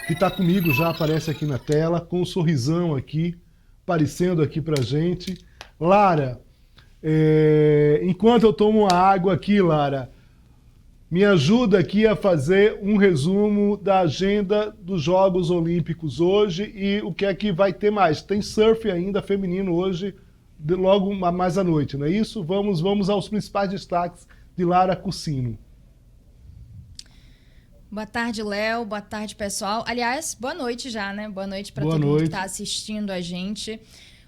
que está comigo, já aparece aqui na tela, com um sorrisão aqui, aparecendo aqui pra gente. Lara, enquanto eu tomo a água aqui, Lara, me ajuda aqui a fazer um resumo da agenda dos Jogos Olímpicos hoje e o que é que vai ter mais. Tem surf ainda feminino hoje, logo mais à noite, não é isso? Vamos aos principais destaques de Lara Cursino. Boa tarde, Léo. Boa tarde, pessoal. Aliás, boa noite já, né? Boa noite para todo mundo que está assistindo a gente.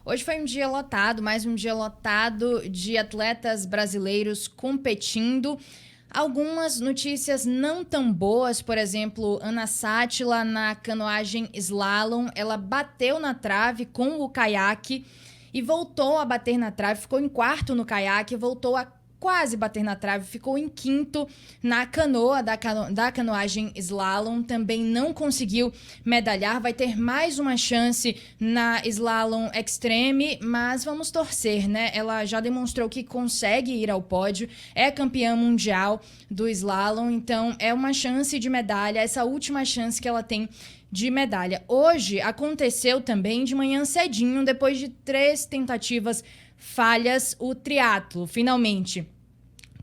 Hoje foi um dia lotado, mais um dia lotado de atletas brasileiros competindo. Algumas notícias não tão boas, por exemplo, Ana Sátila na canoagem slalom, ela bateu na trave com o caiaque e voltou a bater na trave, ficou em quarto no caiaque, voltou a quase bater na trave, ficou em quinto na canoa da canoagem slalom, também não conseguiu medalhar, vai ter mais uma chance na slalom extreme, mas vamos torcer, né? Ela já demonstrou que consegue ir ao pódio, é campeã mundial do slalom, então é uma chance de medalha, essa última chance que ela tem de medalha. Hoje aconteceu também de manhã cedinho, depois de 3 tentativas falhas, o triatlo, finalmente.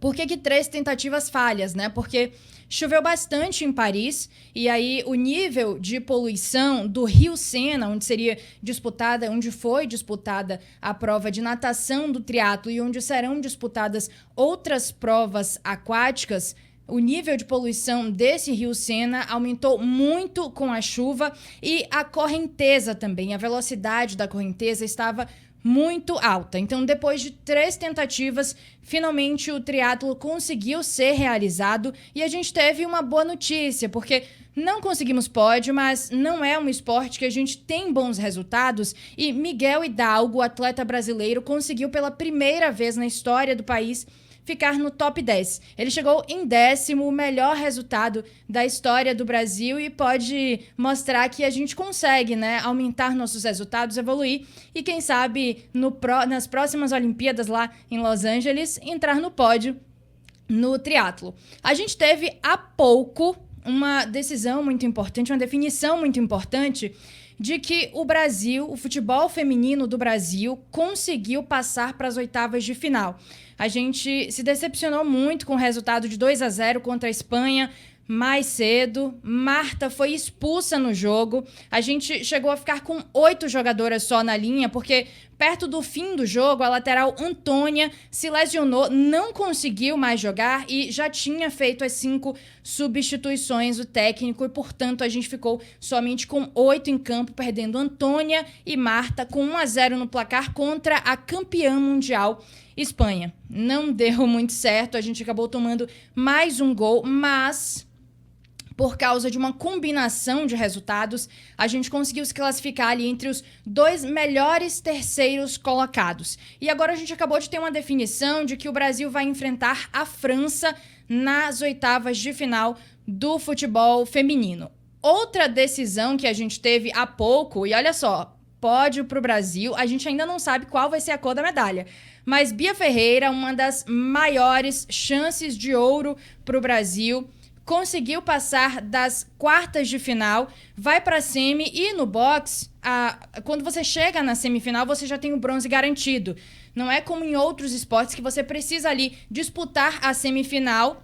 Por que 3 tentativas falhas, né? Porque choveu bastante em Paris e aí o nível de poluição do Rio Sena, onde foi disputada a prova de natação do triatlo e onde serão disputadas outras provas aquáticas, o nível de poluição desse Rio Sena aumentou muito com a chuva e a correnteza também. A velocidade da correnteza estava muito alta. Então, depois de 3 tentativas, finalmente o triatlo conseguiu ser realizado e a gente teve uma boa notícia, porque não conseguimos pódio, mas não é um esporte que a gente tem bons resultados e Miguel Hidalgo, atleta brasileiro, conseguiu pela primeira vez na história do país ficar no top 10. Ele chegou em 10º, o melhor resultado da história do Brasil e pode mostrar que a gente consegue, né, aumentar nossos resultados, evoluir e quem sabe nas próximas Olimpíadas lá em Los Angeles entrar no pódio no triatlo. A gente teve há pouco uma decisão muito importante, uma definição muito importante de que o Brasil, o futebol feminino do Brasil, conseguiu passar para as oitavas de final. A gente se decepcionou muito com o resultado de 2-0 contra a Espanha mais cedo. Marta foi expulsa no jogo. A gente chegou a ficar com 8 jogadoras só na linha, porque perto do fim do jogo, a lateral Antônia se lesionou, não conseguiu mais jogar e já tinha feito as 5 substituições o técnico e, portanto, a gente ficou somente com 8 em campo, perdendo Antônia e Marta com 1-0 no placar contra a campeã mundial Espanha. Não deu muito certo, a gente acabou tomando mais um gol, mas por causa de uma combinação de resultados, a gente conseguiu se classificar ali entre os 2 melhores terceiros colocados. E agora a gente acabou de ter uma definição de que o Brasil vai enfrentar a França nas oitavas de final do futebol feminino. Outra decisão que a gente teve há pouco, e olha só, pódio para o Brasil, a gente ainda não sabe qual vai ser a cor da medalha. Mas Bia Ferreira, uma das maiores chances de ouro para o Brasil, conseguiu passar das quartas de final, vai para a semi e no boxe, quando você chega na semifinal, você já tem o bronze garantido. Não é como em outros esportes que você precisa ali disputar a semifinal.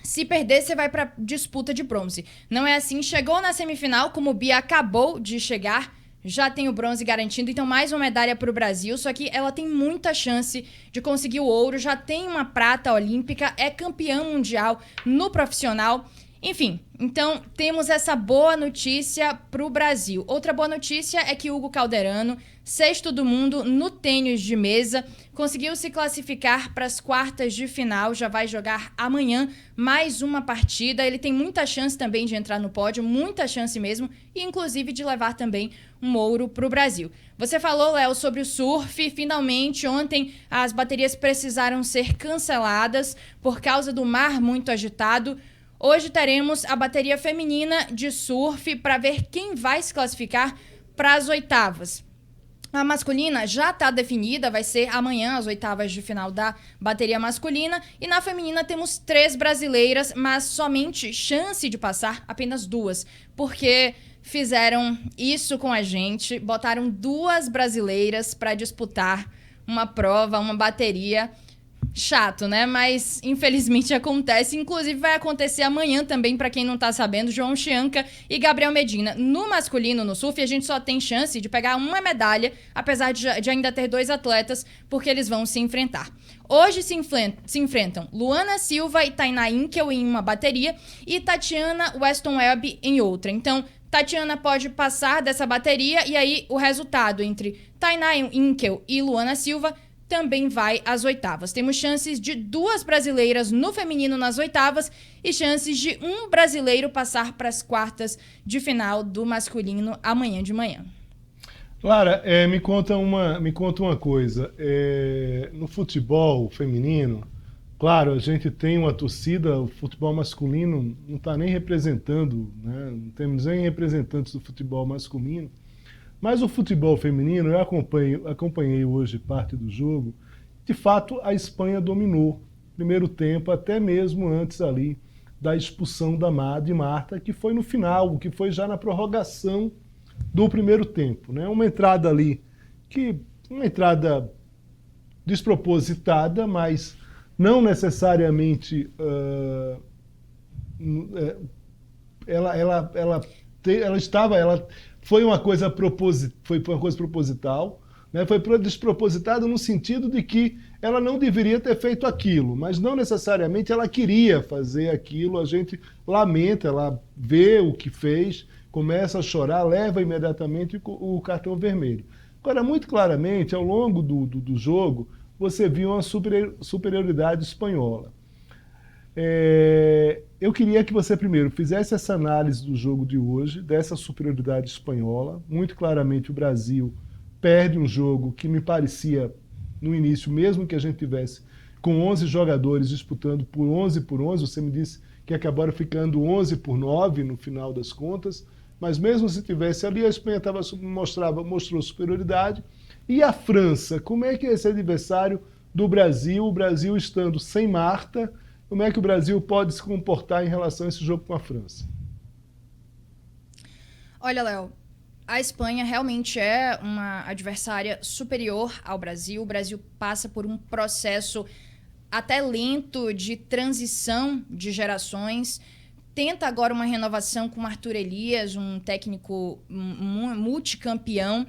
Se perder, você vai para disputa de bronze. Não é assim. Chegou na semifinal, como Bia acabou de chegar, já tem o bronze garantido, então mais uma medalha para o Brasil, só que ela tem muita chance de conseguir o ouro, já tem uma prata olímpica, é campeã mundial no profissional. Enfim, então temos essa boa notícia para o Brasil. Outra boa notícia é que Hugo Calderano, 6º do mundo no tênis de mesa, conseguiu se classificar para as quartas de final, já vai jogar amanhã mais uma partida. Ele tem muita chance também de entrar no pódio, muita chance mesmo, e inclusive de levar também um ouro para o Brasil. Você falou, Léo, sobre o surf. Finalmente, ontem as baterias precisaram ser canceladas por causa do mar muito agitado. Hoje teremos a bateria feminina de surf para ver quem vai se classificar para as oitavas. A masculina já está definida, vai ser amanhã as oitavas de final da bateria masculina. E na feminina temos 3 brasileiras, mas somente chance de passar apenas 2. Porque fizeram isso com a gente, botaram 2 brasileiras para disputar uma prova, uma bateria. Chato, né? Mas infelizmente acontece. Inclusive vai acontecer amanhã também, para quem não tá sabendo, João Chianca e Gabriel Medina. No masculino, no surf, a gente só tem chance de pegar uma medalha, apesar de ainda ter 2 atletas, porque eles vão se enfrentar. Hoje se enfrentam Luana Silva e Tainá Inkel em uma bateria e Tatiana Weston Webb em outra. Então, Tatiana pode passar dessa bateria e aí o resultado entre Tainá Inkel e Luana Silva também vai às oitavas. Temos chances de 2 brasileiras no feminino nas oitavas e chances de um brasileiro passar para as quartas de final do masculino amanhã de manhã. Lara, me conta uma coisa. No futebol feminino, claro, a gente tem uma torcida, o futebol masculino não está nem representando, né? Não temos nem representantes do futebol masculino. Mas o futebol feminino, eu acompanhei hoje parte do jogo, de fato a Espanha dominou primeiro tempo, até mesmo antes ali da expulsão de Marta, que foi no final, que foi já na prorrogação do primeiro tempo, né? Uma entrada ali, uma entrada despropositada, mas não necessariamente foi uma coisa proposital, né? Foi despropositada no sentido de que ela não deveria ter feito aquilo, mas não necessariamente ela queria fazer aquilo. A gente lamenta, ela vê o que fez, começa a chorar, leva imediatamente o cartão vermelho. Agora, muito claramente, ao longo do jogo, você viu uma superioridade espanhola. Eu queria que você primeiro fizesse essa análise do jogo de hoje, dessa superioridade espanhola. Muito claramente o Brasil perde um jogo que me parecia, no início, mesmo que a gente tivesse com 11 jogadores disputando por 11 por 11, você me disse que acabaram ficando 11 por 9 no final das contas, mas mesmo se tivesse ali, a Espanha mostrou superioridade. E a França, como é que é esse adversário do Brasil, o Brasil estando sem Marta? Como é que o Brasil pode se comportar em relação a esse jogo com a França? Olha, Léo, a Espanha realmente é uma adversária superior ao Brasil. O Brasil passa por um processo até lento de transição de gerações. Tenta agora uma renovação com o Arthur Elias, um técnico multicampeão,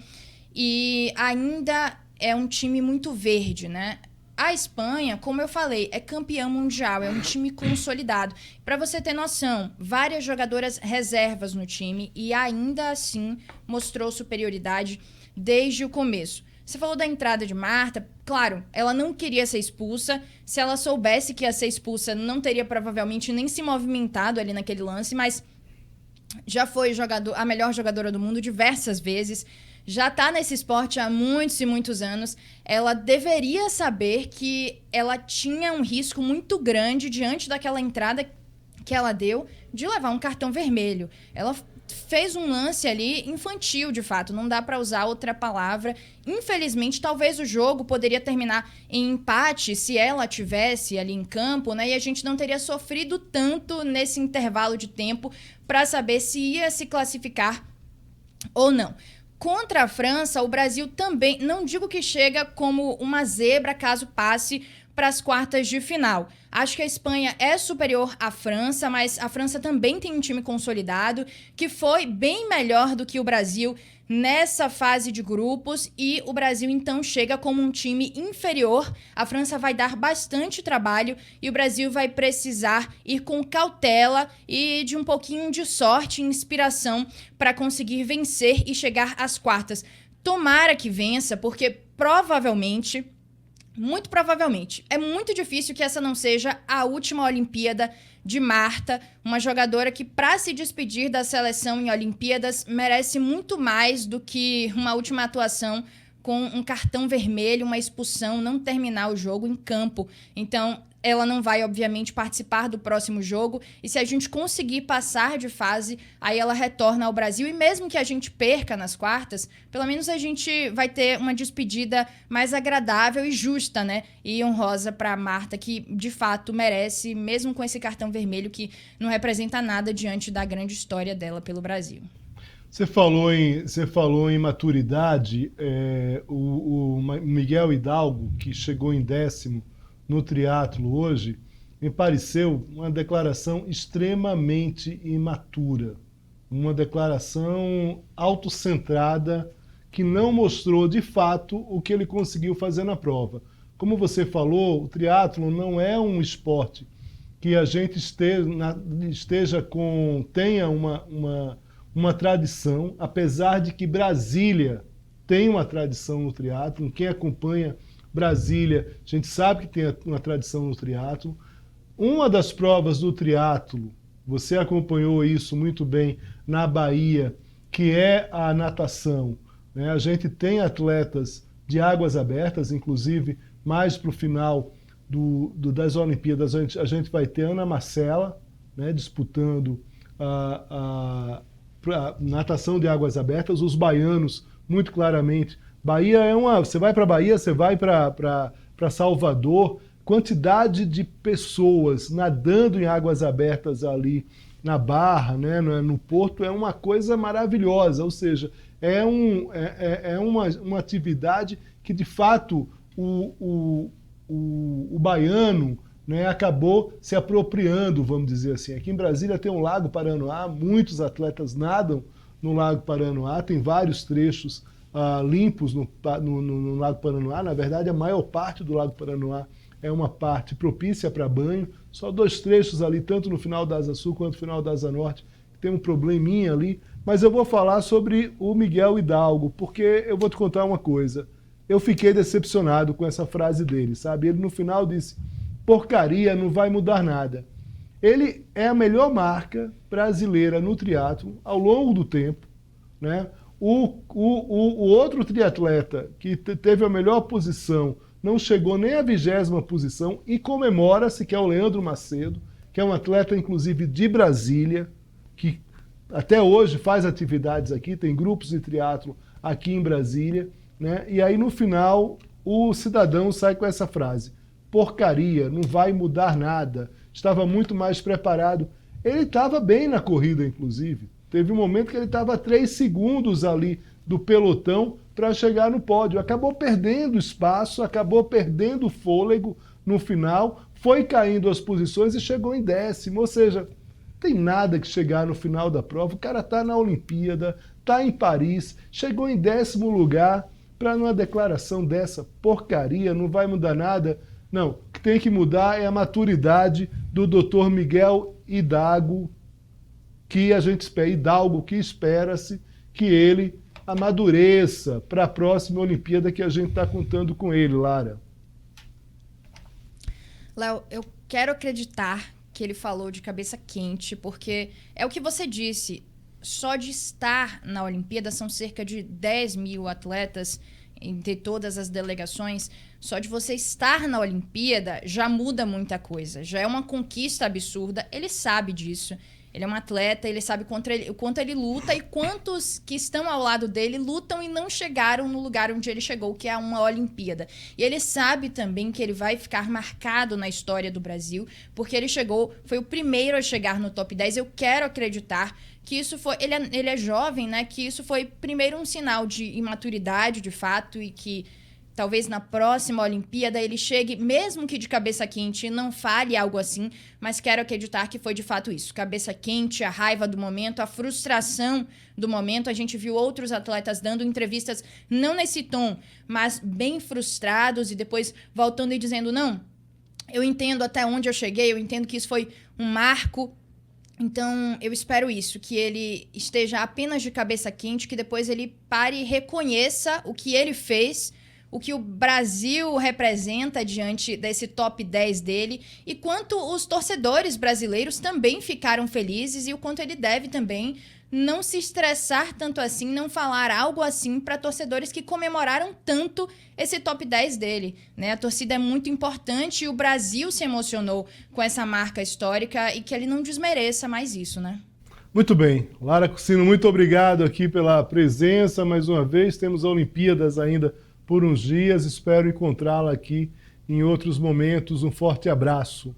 e ainda é um time muito verde, né? A Espanha, como eu falei, é campeã mundial, é um time consolidado. Para você ter noção, várias jogadoras reservas no time e ainda assim mostrou superioridade desde o começo. Você falou da entrada de Marta, claro, ela não queria ser expulsa. Se ela soubesse que ia ser expulsa, não teria provavelmente nem se movimentado ali naquele lance, mas já foi a melhor jogadora do mundo diversas vezes. Já está nesse esporte há muitos e muitos anos. Ela deveria saber que ela tinha um risco muito grande diante daquela entrada que ela deu de levar um cartão vermelho. Ela fez um lance ali infantil, de fato, não dá para usar outra palavra. Infelizmente, talvez o jogo poderia terminar em empate se ela tivesse ali em campo, né? E a gente não teria sofrido tanto nesse intervalo de tempo para saber se ia se classificar ou não. Contra a França, o Brasil também, não digo que chega como uma zebra caso passe para as quartas de final. Acho que a Espanha é superior à França, mas a França também tem um time consolidado que foi bem melhor do que o Brasil nessa fase de grupos, e o Brasil então chega como um time inferior. A França vai dar bastante trabalho e o Brasil vai precisar ir com cautela e de um pouquinho de sorte e inspiração para conseguir vencer e chegar às quartas. Tomara que vença, porque provavelmente, muito provavelmente, é muito difícil que essa não seja a última Olimpíada de Marta, uma jogadora que, para se despedir da seleção em Olimpíadas, merece muito mais do que uma última atuação com um cartão vermelho, uma expulsão, não terminar o jogo em campo. Então, ela não vai, obviamente, participar do próximo jogo. E se a gente conseguir passar de fase, aí ela retorna ao Brasil. E mesmo que a gente perca nas quartas, pelo menos a gente vai ter uma despedida mais agradável e justa, né? E honrosa para Marta, que de fato merece, mesmo com esse cartão vermelho que não representa nada diante da grande história dela pelo Brasil. Você falou em maturidade. O Miguel Hidalgo, que chegou em 10º no triatlo hoje, me pareceu uma declaração extremamente imatura, uma declaração autocentrada que não mostrou de fato o que ele conseguiu fazer na prova. Como você falou, o triatlo não é um esporte que a gente tenha uma tradição, apesar de que Brasília tem uma tradição no triatlo. Quem acompanha Brasília, a gente sabe que tem uma tradição no triatlo. Uma das provas do triatlo, você acompanhou isso muito bem na Bahia, que é a natação, né? A gente tem atletas de águas abertas, inclusive mais para o final das Olimpíadas, a gente vai ter Ana Marcela, né, disputando a natação de águas abertas. Os baianos, muito claramente, você vai para Bahia, você vai para Salvador, quantidade de pessoas nadando em águas abertas ali na Barra, né, no Porto, é uma coisa maravilhosa. Ou seja, é uma atividade que, de fato, o baiano, né, acabou se apropriando, vamos dizer assim. Aqui em Brasília tem o Lago Paranoá, muitos atletas nadam no Lago Paranoá, tem vários trechos limpos no Lago Paranoá. Na verdade, a maior parte do Lago Paranoá é uma parte propícia para banho, só 2 trechos ali, tanto no final da Asa Sul quanto no final da Asa Norte, que tem um probleminha ali. Mas eu vou falar sobre o Miguel Hidalgo, porque eu vou te contar uma coisa. Eu fiquei decepcionado com essa frase dele, sabe? Ele no final disse: porcaria, não vai mudar nada. Ele é a melhor marca brasileira no triatlo ao longo do tempo, né? O outro triatleta que teve a melhor posição não chegou nem à 20ª posição e comemora-se, que é o Leandro Macedo, que é um atleta, inclusive, de Brasília, que até hoje faz atividades aqui, tem grupos de triatlo aqui em Brasília, né? E aí, no final, o cidadão sai com essa frase: porcaria, não vai mudar nada, estava muito mais preparado. Ele estava bem na corrida, inclusive. Teve um momento que ele estava a 3 segundos ali do pelotão para chegar no pódio. Acabou perdendo espaço, acabou perdendo fôlego no final, foi caindo as posições e chegou em 10º. Ou seja, tem nada que chegar no final da prova. O cara está na Olimpíada, está em Paris, chegou em 10º lugar para numa declaração dessa: porcaria, não vai mudar nada. Não, o que tem que mudar é a maturidade do Dr. Miguel Hidalgo, que espera-se que ele amadureça para a próxima Olimpíada, que a gente está contando com ele, Lara. Léo, eu quero acreditar que ele falou de cabeça quente, porque é o que você disse, só de estar na Olimpíada são cerca de 10 mil atletas entre todas as delegações. Só de você estar na Olimpíada já muda muita coisa, já é uma conquista absurda, ele sabe disso. Ele é um atleta, ele sabe o quanto ele luta e quantos que estão ao lado dele lutam e não chegaram no lugar onde ele chegou, que é uma Olimpíada. E ele sabe também que ele vai ficar marcado na história do Brasil, porque ele foi o primeiro a chegar no top 10. Eu quero acreditar que isso foi... Ele é jovem, né? Que isso foi primeiro um sinal de imaturidade, de fato, e que talvez na próxima Olimpíada ele chegue, mesmo que de cabeça quente, não fale algo assim, mas quero acreditar que foi de fato isso. Cabeça quente, a raiva do momento, a frustração do momento. A gente viu outros atletas dando entrevistas, não nesse tom, mas bem frustrados e depois voltando e dizendo: não, eu entendo até onde eu cheguei, eu entendo que isso foi um marco. Então, eu espero isso, que ele esteja apenas de cabeça quente, que depois ele pare e reconheça o que ele fez, o que o Brasil representa diante desse top 10 dele e quanto os torcedores brasileiros também ficaram felizes e o quanto ele deve também não se estressar tanto assim, não falar algo assim para torcedores que comemoraram tanto esse top 10 dele, né? A torcida é muito importante e o Brasil se emocionou com essa marca histórica e que ele não desmereça mais isso, né? Muito bem. Lara Cursino, muito obrigado aqui pela presença mais uma vez. Temos a Olimpíadas ainda por uns dias, espero encontrá-la aqui em outros momentos. Um forte abraço.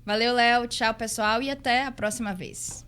Valeu, Léo. Tchau, pessoal, e até a próxima vez.